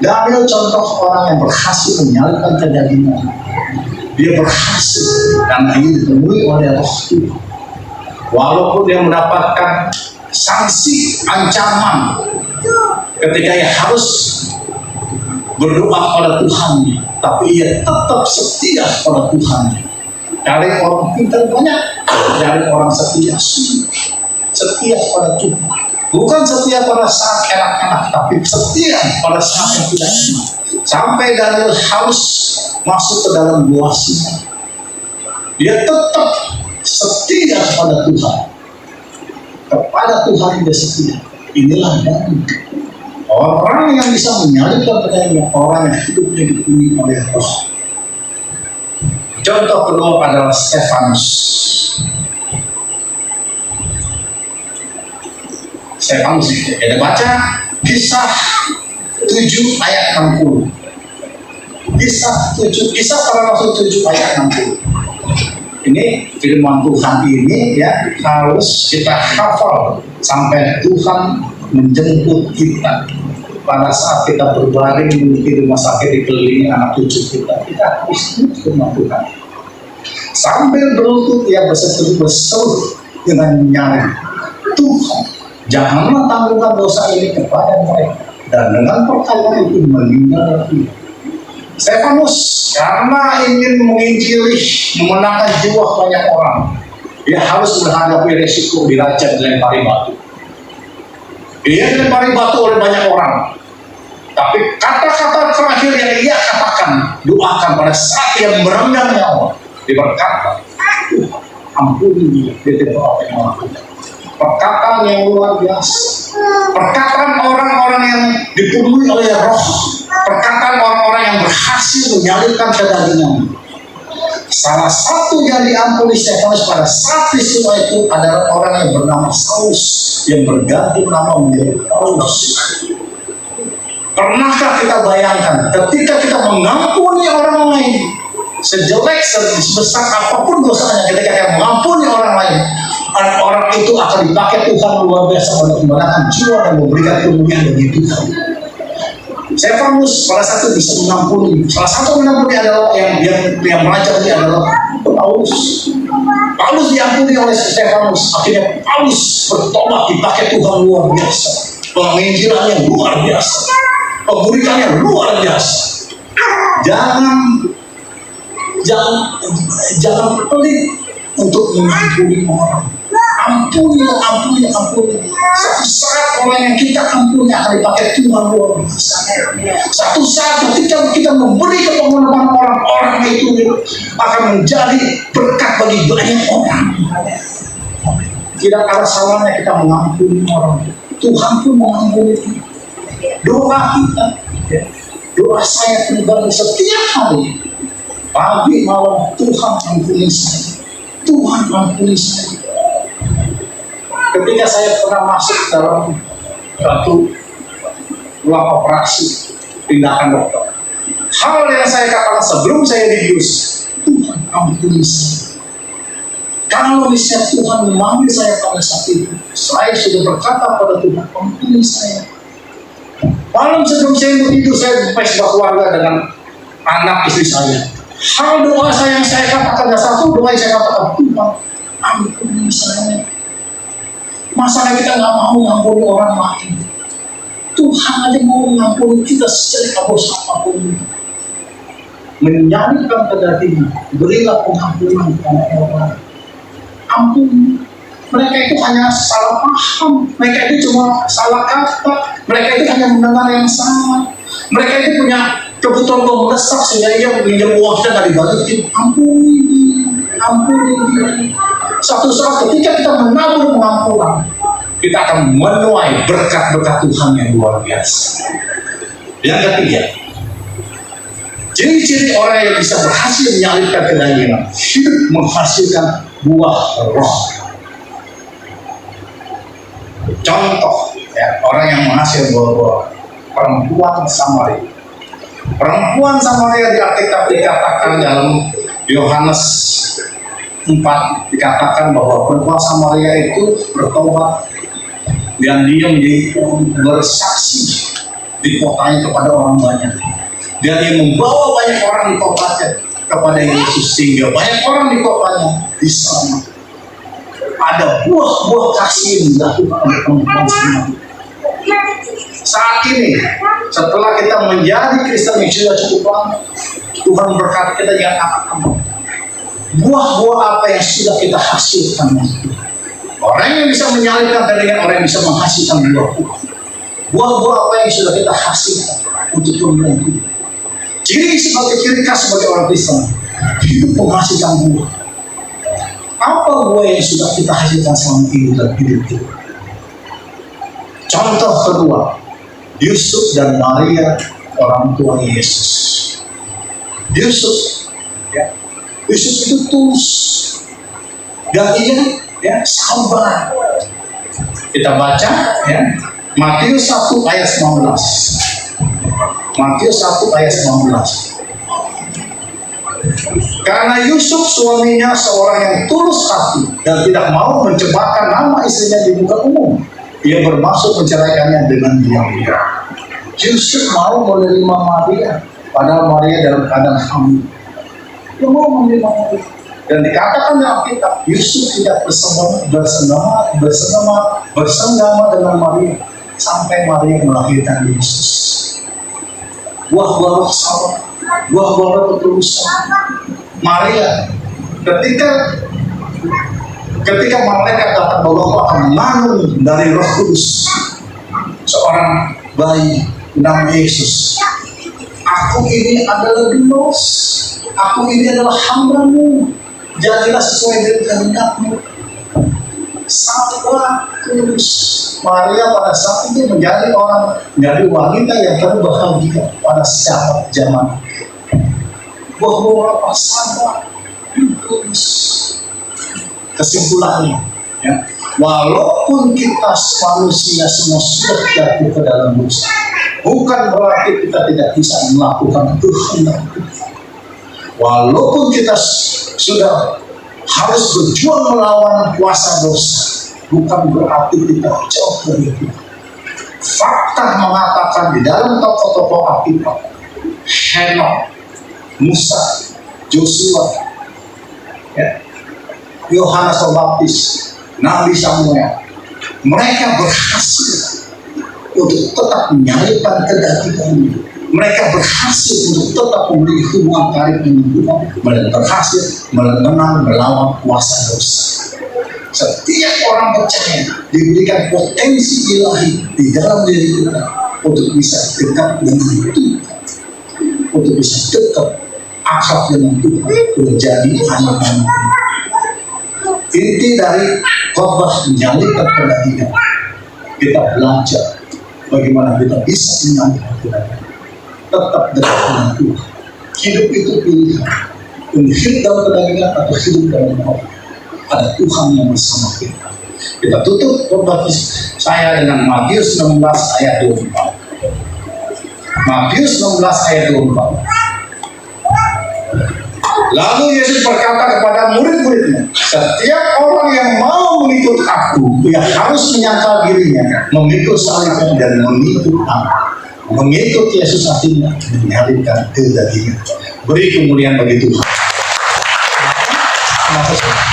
Daniel contoh orang yang berhasil menyalurkan kedagingan. Dia berhasil karena ini dipenuhi oleh roh Tuhan. Walaupun dia mendapatkan sanksi, ancaman, ketika ia harus berdoa kepada Tuhan, tapi ia tetap setia kepada Tuhan. Cari orang pintar banyak, cari orang setia kepada Tuhan. Bukan setia pada saat enak-enak, tapi setia pada saat yang tidak enak. Sampai Daniel harus masuk ke dalam gua singa, dia tetap setia kepada Tuhan. Kepada Tuhan dia setia. Inilah Daniel. Orang yang bisa menyalurkan kedagingan, orang yang hidupnya dipenuhi oleh roh. Contoh kedua adalah Stefanus. Stefanus, kita baca Kisah 7 ayat 60. Kisah para Rasul 7 ayat 60. Ini firman Tuhan ini ya harus kita hafal sampai Tuhan menjemput kita. Pada saat kita berbaring di rumah sakit dikelilingi anak cucu kita harus ingat firman Tuhan. Sambil berlutut ia berseru dengan nyaring, Tuhan, janganlah tanggungan dosa ini kepada mereka, dan dengan perkara itu meninggal dia. Stefanus karena ingin menginjili, memenangkan jiwa banyak orang, dia harus menghadapi resiko dirajam, dilempari batu. Dia dilempari batu oleh banyak orang. Tapi kata-kata terakhir yang ia katakan, doakan pada saat yang merenggang nyawa, dia berkata, ampuni dia, dia tidak apa yang melakukan. Perkataan yang luar biasa, perkataan orang-orang yang dipenuhi oleh roh, perkataan orang-orang yang berhasil menyalurkan kedagingan. Salah satu yang diampuni Stefanus pada saat peristiwa itu adalah orang yang bernama Saulus, yang berganti nama menjadi Paulus. Pernahkah kita bayangkan ketika kita mengampuni orang lain, sejelek sebesar apapun dosanya, ketika kita mengampuni orang lain, orang itu akan dipakai Tuhan luar biasa untuk memenangkan jiwa dan memberikan kemuliaan bagi Tuhan. Stefanus pada satu bisa mengampuni. Salah satu mengampuni adalah yang meraja ini adalah Paulus. Paulus diampuni oleh Stefanus. Akhirnya Paulus bertobat, dipakai Tuhan luar biasa. Penginjilannya luar biasa. Pemberitannya luar biasa. Jangan pelit untuk mengampuni orang. Ampuni. Satu saat orang yang kita ampuni akan dipakai Tuhan luar biasa. Satu saat ketika kita memberi kepengenalan orang itu akan menjadi berkat bagi banyak orang. Tidak ada salahnya kita mengampuni orang. Tuhan pun mengampuni kita. Doa kita, doa saya pribadi setiap hari, pagi malam, Tuhan ampuni saya. Tuhan ampuni saya. Ketika saya pernah masuk dalam suatu ruang operasi tindakan dokter, hal yang saya katakan sebelum saya dibius, Tuhan ampuni saya. Kalau misalnya Tuhan memanggil saya pada saat itu, saya sudah berkata pada Tuhan, ampuni saya. Malam sebelum saya tidur, saya berpesta keluarga dengan anak istri saya. Hal doa saya yang saya katakan, ada satu doa yang saya katakan, Tuhan ampuni saya. Masalah kita nggak mau mengampuni orang lain. Tuhan aja mau mengampuni kita sejelek dosa apapun. Menyanyikan kedatinya, berilah pengampunan kepada orang. Ampuni. Mereka itu hanya salah paham. Mereka itu cuma salah kata. Mereka itu hanya mendengar yang salah. Mereka itu punya kebutuhan mendesak sehingga dia pinjam uang kita nggak dibalikin. Ampuni dia. Suatu saat ketika kita menabur pengampunan, kita akan menuai berkat-berkat Tuhan yang luar biasa. Yang ketiga, ciri-ciri orang yang bisa berhasil menyalipkan kedagingan, hidup menghasilkan buah roh. Contoh, orang yang menghasilkan buah-buah, perempuan Samaria. Perempuan Samaria di Alkitab dikatakan dalam Yohanes 4 dikatakan bahwa perempuan Samaria itu bertobat dan dia menjadi bersaksi di kotanya kepada orang banyak. Dan dia membawa banyak orang di kotanya kepada Yesus sehingga banyak orang di kotanya di sana. Ada buah-buah kasih yang dilakukan oleh perempuan Samaria. Saat ini, setelah kita menjadi Kristen yang sudah cukup lama, Tuhan berkati kita dengan apa-apa. Buah-buah apa yang sudah kita hasilkan? Orang yang bisa menyalipkan dengan orang yang bisa menghasilkan buah-buah. Buah-buah apa yang sudah kita hasilkan untuk pemilihan Tuhan. Ciri khas sebagai orang Kristen, hidup menghasilkan buah. Apa buah yang sudah kita hasilkan selama ini dalam hidup kita? Contoh kedua, Yusuf dan Maria, orang tua Yesus. Yusuf itu tulus dan ia sabar. Kita baca Matius 1 ayat 19. Matius 1 ayat 19. Karena Yusuf suaminya seorang yang tulus hati dan tidak mau mencemarkan nama istrinya di muka umum, ia bermaksud menceraikannya dengan diam-diam. Yusuf mau menerima Maria, padahal Maria dalam keadaan hamil. Dia mau menerima Maria. Dan dikatakan dalam Alkitab, Yusuf tidak bersenggama dengan Maria sampai Maria melahirkan Yesus. Buah-buah sabar, buah-buah ketulusan. Maria, ketika malaikat datang bahwa akan mengandung dari Roh Kudus seorang bayi nama Yesus. Aku ini adalah Dios, aku ini adalah hamba-Mu. Jadilah sesuai dengan kehendak-Mu. Sabar tulus. Maria pada saat itu menjadi wanita yang berbahagia pada saat zaman. Buah-buah apa? Sabar. Kudus. Kesimpulannya, ya, walaupun kita manusia semua sudah jatuh ke dalam dosa, bukan berarti kita tidak bisa melakukan kehendak Tuhan. Walaupun kita sudah harus berjuang melawan kuasa dosa, bukan berarti kita jauh dari Tuhan. Fakta mengatakan di dalam tokoh-tokoh Alkitab, Henok, Musa, Joshua, ya, Yohanes Pembaptis, Nabi Samuel, mereka berhasil untuk tetap menyalibkan kedagingan. Mereka berhasil untuk tetap memiliki hubungan karib dengan Tuhan. Mereka berhasil menang melawan kuasa dosa. Setiap orang percaya diberikan potensi ilahi di dalam diri kita untuk bisa dekat dengan Tuhan, untuk bisa dekat akrab dengan Tuhan, menjadi anak-anak Tuhan. Inti dari khotbah menyalibkan kedagingan, kita belajar bagaimana kita bisa menyalibkan kedagingan, tetap dekat dengan Tuhan. Hidup itu pilihan, hidup dalam kedagingan atau hidup dalam roh. Ada Tuhan yang bersama kita. Kita tutup khotbah saya dengan Matius 16 ayat 24. Matius 16 ayat 24. Lalu Yesus berkata kepada murid-muridnya, setiap orang yang mau mengikut aku, ia harus menyangkal dirinya, memikul salibnya dan mengikut aku. Mengikut Yesus artinya menyalibkan kedagingan. Beri kemuliaan bagi Tuhan. Terima kasih.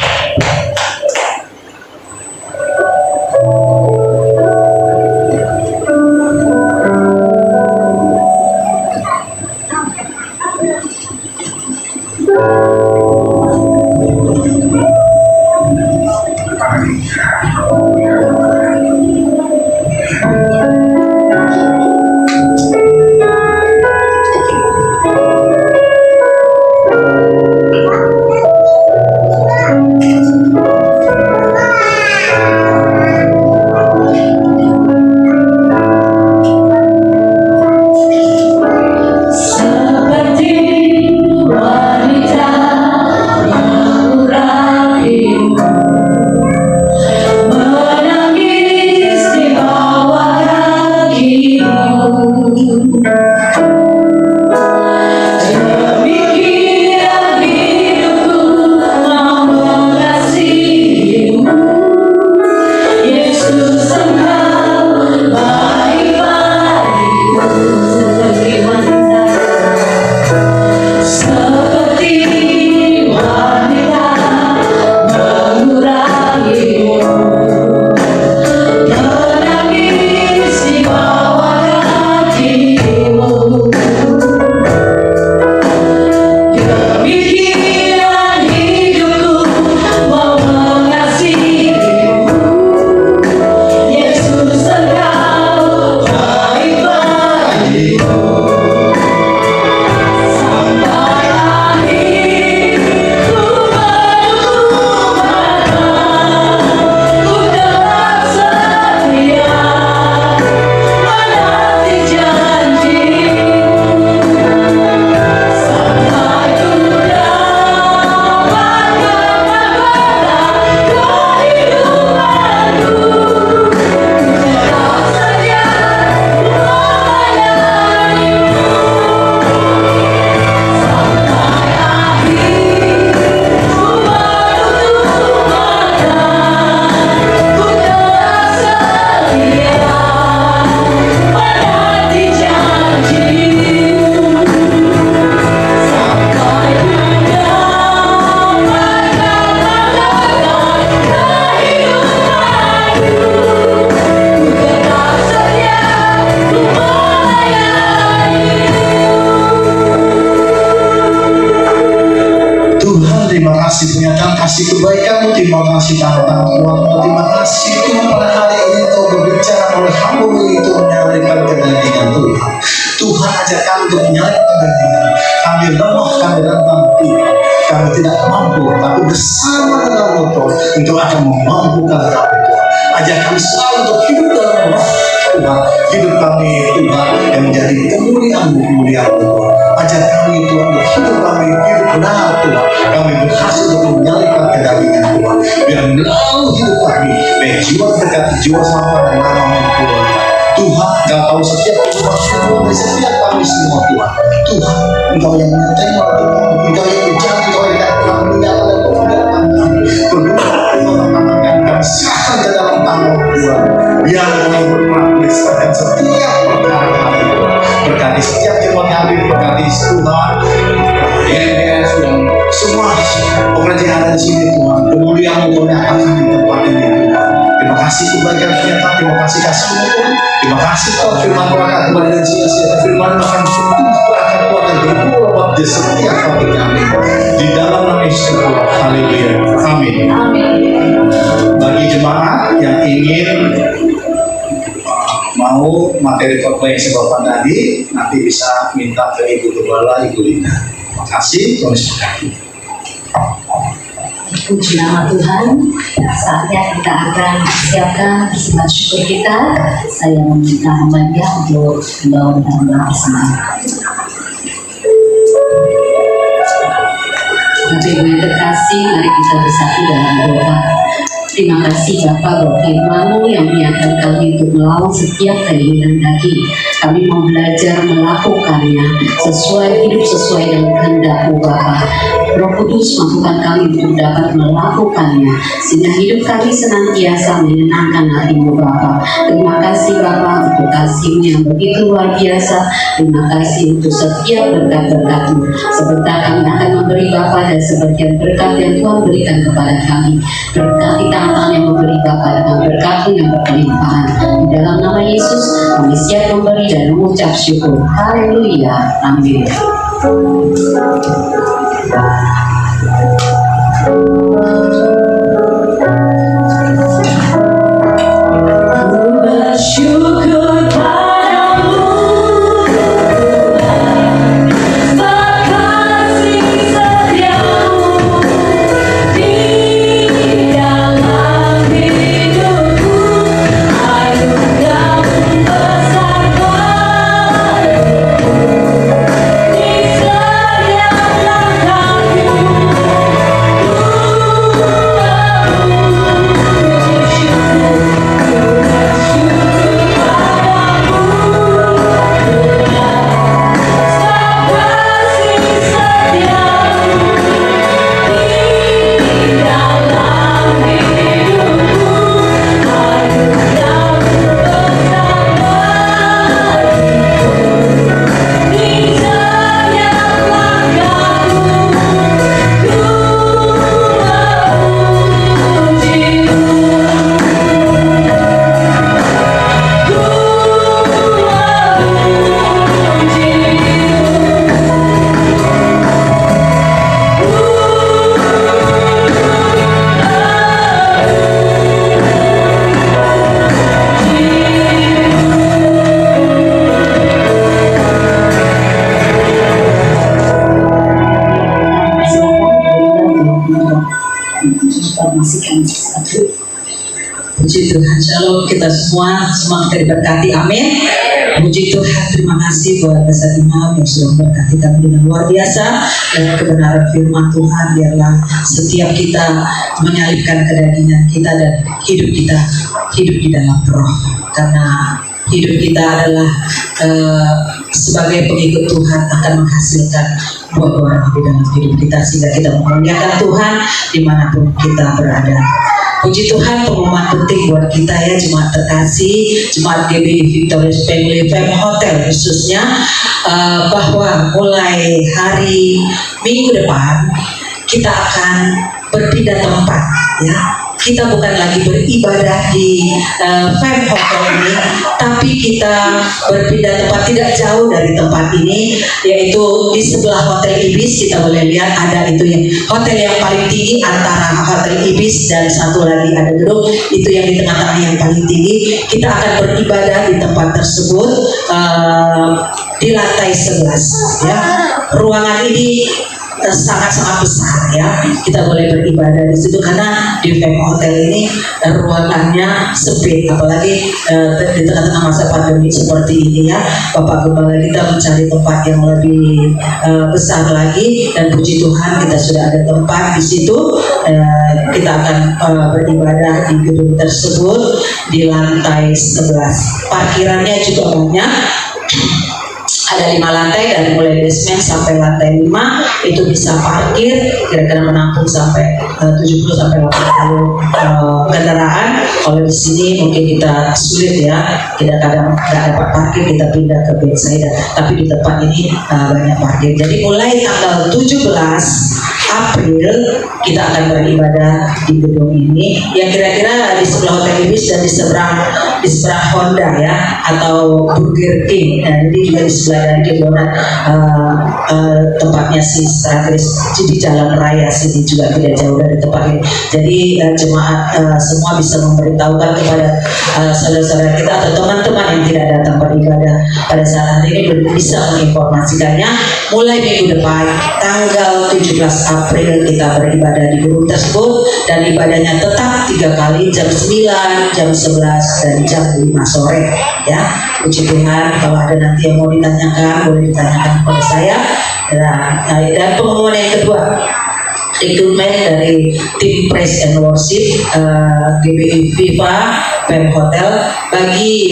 kasih pernyataan kasih kebaikanmu, terima kasih tangan-tangan Tuhanmu, terima kasih Tuhan pada hari ini Kau berbicara oleh hamba-Mu itu menyalibkan kedagingan Tuhan. Tuhan ajak kami untuk menyalibkan kedagingan. Kami lemah, kami rentang Tuhan, kami tidak mampu, tapi bersama dengan Engkau akan memampukan kami Tuhan. Ajak kami selalu untuk hidup dalam roh, Tuhan hidup kami Tuhan yang menjadi kemuliaan Tuhan. Ajar kami Tuhan hidup kami hidup benar Tuhan. Kami berhasil untuk menyalipkan kedagingan Tuhan. Biar melalui hidup kami baik jiwa dekat jiwa sampai dan nama Tuhan. Tuhan, Engkau tahu setiap kehidupan dari setiap kami semua Tuhan. Tuhan, Engkau yang menentenglah Tuhan, Engkau yang menjadi, Engkau yang akan meninggalkan dan meninggalkan kami. Berdoa Tuhan akan kami serahkan ke dalam tangan Tuhan. Biar Engkau berpraktiskan setiap perkara kami Tuhan. Berkati setiap jemaat kami, berkati Tuhan. YMS dan semua pekerjaan ada di sini Tuhan. Kemuliaan Tuhan akan di tempat ini Tuhan. Terima kasih kebaikan ternyata, terima kasih kasih-Mu Tuhan. Terima kasih Tuhan firman Tuhan akan kembali dan sia-sia. Firman akan akan Tuhan dan berbuah di setiap hati kami. Di dalam nama Yesus Tuhan. Haleluya. Amin. Bagi jemaat yang ingin mau materi khotbah yang saya bawakan tadi, nanti bisa minta ke Ibu Gembala, Ibu Linda. Terima kasih. Tuhan memberkati. Puji nama Tuhan. Saatnya kita akan siapkan persembahan syukur kita. Saya meminta hamba-Nya untuk membawa dan bersama. Bapak Ibu yang terkasih, mari kita bersatu dalam doa. Terima kasih Bapa buat firman-Mu yang menyatakan kami untuk melawan setiap keinginan daging. Kami mau belajar melakukannya hidup sesuai dengan kehendak-Mu Bapa. Roh Kudus mampukan kami untuk dapat melakukannya sehingga hidup kami senantiasa menyenangkan hati-Mu Bapa. Terima kasih Bapa untuk kasih-Mu yang begitu luar biasa. Terima kasih untuk setiap berkat-berkat-Mu. Sebentar kami akan memberi Bapa dan sebagian berkat yang Tuhan berikan kepada kami. Berkati tangan yang memberi Bapa dengan berkat-Mu yang berkelimpahan. Di dalam nama Yesus kami siap memberi dan mengucap syukur. Haleluya. Amin. Bersyukur padamu Tuhan, makasih setiamu di dalam hidupku. Anugerah besar padamu di setiap langkahku. Puji Tuhan, shalom kita semua kita diberkati, amin. Puji Tuhan, terima kasih buat Bapak Imam yang sudah memberkati kami dengan luar biasa dan kebenaran firman Tuhan. Biarlah setiap kita menyalipkan kedagingan kita dan hidup kita hidup di dalam roh, karena hidup kita adalah sebagai pengikut Tuhan akan menghasilkan buah-buah roh di dalam hidup kita sehingga kita memuliakan Tuhan dimanapun kita berada. Puji Tuhan, pengumuman penting buat kita ya jemaat terkasih, jemaat GB Victorious Family Hotel khususnya, bahwa mulai hari Minggu depan kita akan berpindah tempat ya. Kita bukan lagi beribadah di Fem Hotel ini, tapi kita berpindah tempat tidak jauh dari tempat ini, yaitu di sebelah Hotel Ibis. Kita boleh lihat ada itu yang hotel yang paling tinggi antara Hotel Ibis dan satu lagi ada gedung itu yang di tengah-tengah yang paling tinggi. Kita akan beribadah di tempat tersebut di lantai 11 ya. Ruangan ini sangat-sangat besar ya. Kita boleh beribadah di situ karena di Fem Hotel ini ruangannya sempit, apalagi di tengah-tengah masa pandemi seperti ini ya. Bapak Gembala kita mencari tempat yang lebih besar lagi, dan puji Tuhan kita sudah ada tempat di situ. Kita akan beribadah di gedung tersebut di lantai 11. Parkirannya juga banyak. Ada 5 lantai, dari mulai basement sampai lantai 5 itu bisa parkir, kira-kira menampung sampai 70 sampai 80 kendaraan. Kalau di sini mungkin kita sulit ya, kita kadang nggak dapat parkir, kita pindah ke Bethsaida, tapi di tempat ini banyak parkir. Jadi mulai tanggal 17 April kita akan beribadah di gedung ini yang kira-kira di sebelah Hotel Ibis dan di seberang Honda ya, atau Burger King. Nah, ini juga di sebelah dari Kebonan, tempatnya si strategis di jalan raya sini juga tidak jauh dari tempat ini. Jadi jemaat semua bisa memberitahukan kepada saudara-saudara kita atau teman-teman yang tidak datang beribadah pada saat hari ini, bisa menginformasikannya. Mulai minggu depan tanggal 17 April kita beribadah di gedung tersebut, dan ibadahnya tetap 3 kali, jam 9, jam 11, dan jam 5 sore ya. Puji Tuhan. Kalau ada nanti yang mau ditanyakan, boleh ditanyakan kepada saya. Dan pengumuman yang kedua, rekrutmen dari tim Praise and Worship GBI Viva Fem Hotel bagi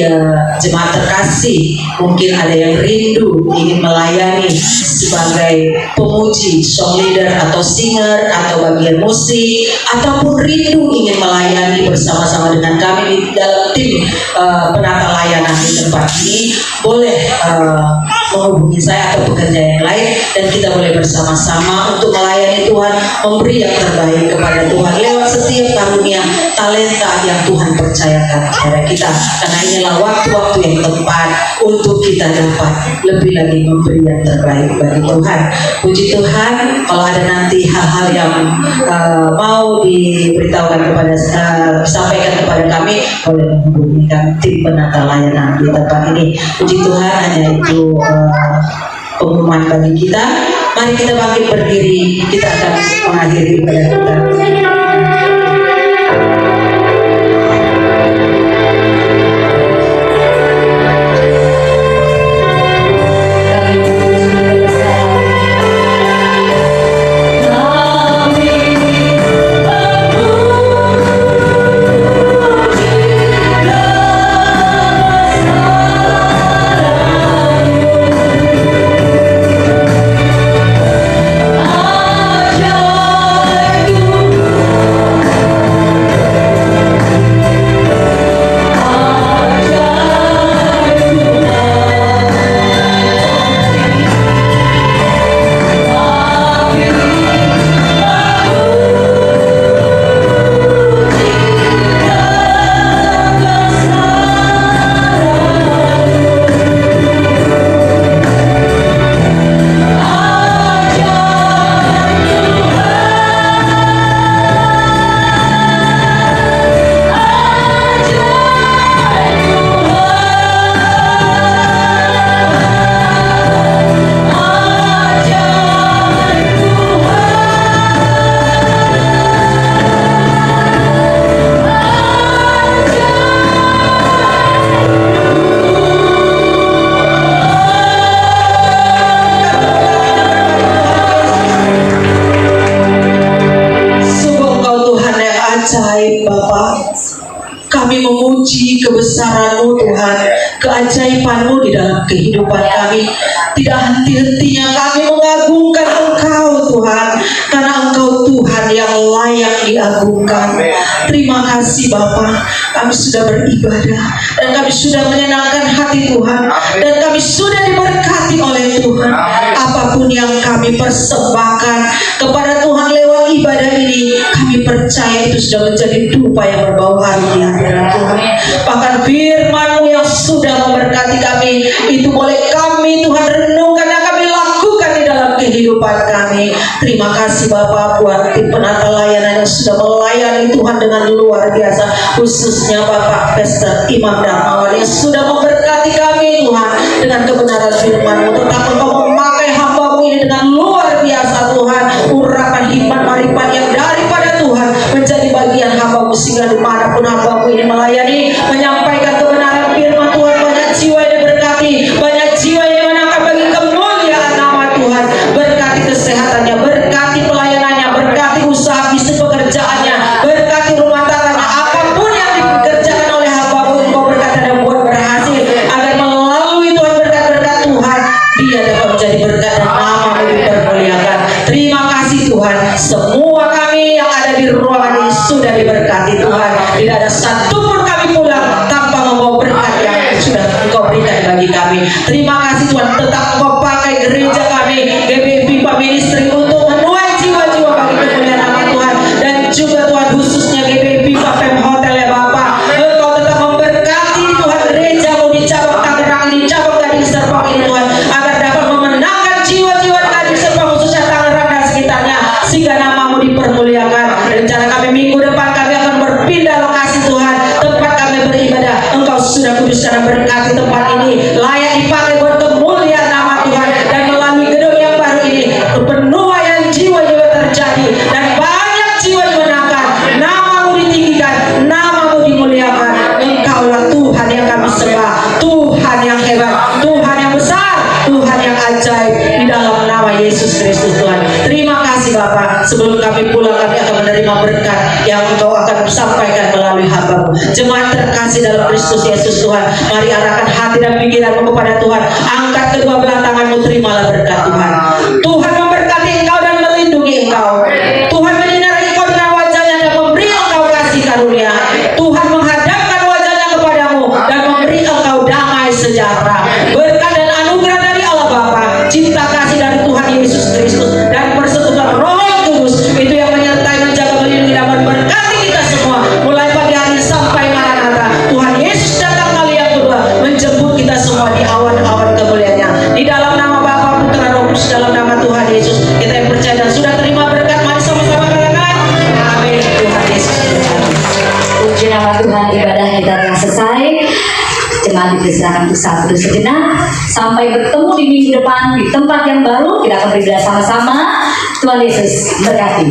jemaat terkasih. Mungkin ada yang rindu ingin melayani sebagai pemuji, song leader atau singer atau bagian musik, ataupun rindu ingin melayani bersama-sama dengan kami di dalam tim penata layanan di tempat ini, boleh menghubungi saya atau pekerja yang lain, dan kita boleh bersama-sama untuk melayani Tuhan, memberi yang terbaik kepada Tuhan lewat setiap karunia talenta yang Tuhan percayakan kepada kita. Karena inilah waktu-waktu yang tepat untuk kita dapat lebih lagi memberi yang terbaik bagi Tuhan. Puji Tuhan. Kalau ada nanti hal-hal yang mau diberitahukan kepada sampaikan kepada kami, boleh menghubungi tim penata layanan di tempat ini. Puji Tuhan. Hanya itu pengumuman bagi kita. Mari kita bangkit berdiri, kita akan mengakhiri ibadah kita. Kami memuji kebesaran-Mu Tuhan, keajaiban-Mu di dalam kehidupan kami. Tidak henti-hentinya kami mengagungkan Engkau Tuhan, karena Engkau Tuhan yang layak diagungkan. Terima kasih Bapa, kami sudah beribadah dan kami sudah menyenangkan hati Tuhan, dan kami sudah diberkati oleh Tuhan. Apapun yang kami persembahkan kepada Tuhan lewat ibadah ini, kami percaya itu sudah menjadi dupa yang berbau harum di hadirat Tuhan. Bahkan firman-Mu yang sudah memberkati kami, itu boleh kami Tuhan renungkan dan kami lakukan di dalam kehidupan kami. Terima kasih Bapak buat tim penata layanan yang sudah melayani Tuhan dengan luar biasa, khususnya Bapak Pastor Imam Darmawan yang sudah memberkati kami Tuhan dengan kebenaran firman-Mu. Tetap Engkau memakai hamba-Mu ini dengan luar biasa Tuhan, urapan hikmat marifat yang daripada Tuhan menjadi bagian hamba-Mu, sehingga dimanapun hamba-Mu ini melayani, menyampaikan kebenaran firman Tuhan, banyak jiwa yang diberkati, banyak jiwa yang dimenangkan bagi kemuliaan nama Tuhan. Berkati kesehatannya, berkati pelayanannya, berkati usaha bisnis pekerjaannya, berkati rumah tangganya, apapun yang dikerjakan oleh hamba-Mu, Engkau berkati dan buat berhasil, agar melalui Tuhan berkat-berkat Tuhan dia dapat menjadi berkat dan nama-Mu dipermuliakan. Terima kasih Tuhan, semua kami yang ada di ruangan ini sudah diberkati Tuhan. Tidak ada satupun kami pulang tanpa membawa berkat yang sudah Engkau berikan bagi kami. Terima kasih Tuhan, tetap Engkau pakai gereja kami, GBI Pipa Ministry, untuk menuai jiwa-jiwa bagi kemuliaan nama Tuhan. Dan juga Tuhan, khususnya GBI Pipa Fem Hotel ya Bapak, Engkau tetap memberkati Tuhan gereja-Mu di cabang Tangerang, di cabang Gading Serpong ini Tuhan, agar dapat memenangkan jiwa-jiwa Gading Serpong, khususnya Tangerang dan sekitarnya, sehingga nama-Mu dipermuliakan. Rencana kami minggu depan kami akan berpindah lokasi Tuhan, tempat kami beribadah. Engkau sudah kuduskan dan berkati tempat ini, layak dipakai buat kemuliaan nama Tuhan. Dan melalui gedung yang baru ini, penuaian jiwa-jiwa terjadi, dan banyak jiwa dimenangkan, nama-Mu ditinggikan, nama-Mu dimuliakan. Engkaulah Tuhan yang kami sembah, Tuhan yang hebat, Tuhan yang besar, Tuhan yang ajaib, di dalam nama Yesus Kristus Tuhan. Terima kasih Bapak. Sebelum kami pulang, kami akan menerima berkat yang Engkau akan sampaikan melalui hamba-Mu. Jemaat terkasih dalam Kristus Yesus Tuhan, mari arahkan hati dan pikiranmu kepada Tuhan. Angkat kedua belah tanganmu, terimalah berkat Tuhan. Tuhan memberkati engkau dan melindungi engkau. Tuhan menyinari engkau dengan wajahnya dan memberi engkau kasih karunia. Tuhan menghadapkan wajahnya kepadamu dan memberi engkau damai sejahtera. Berkat dan anugerah dari Allah Bapa, cinta kasih dari Tuhan Yesus Kristus, dan persekutuan Roh Kudus itu yang menyertai, menjaga, melindungi dan memberkati kita semua mulai pagi hari sampai Maranatha. Tuhan Yesus datang kali yang kedua, menjemput kita semua di awan-awan kemuliaannya. Di dalam nama Bapa, Putra, Roh Kudus, dalam nama Tuhan Yesus kita yang percaya dan sudah terima berkat, mari sama-sama katakan amin. Tuhan Yesus berkati. Puji nama Tuhan, ibadah kita telah selesai. Jemaat dipersilakan untuk satu sejenak. Sampai bertemu di minggu depan di tempat yang baru. Kita akan beribadah sama-sama. Tuhan Yesus berkati.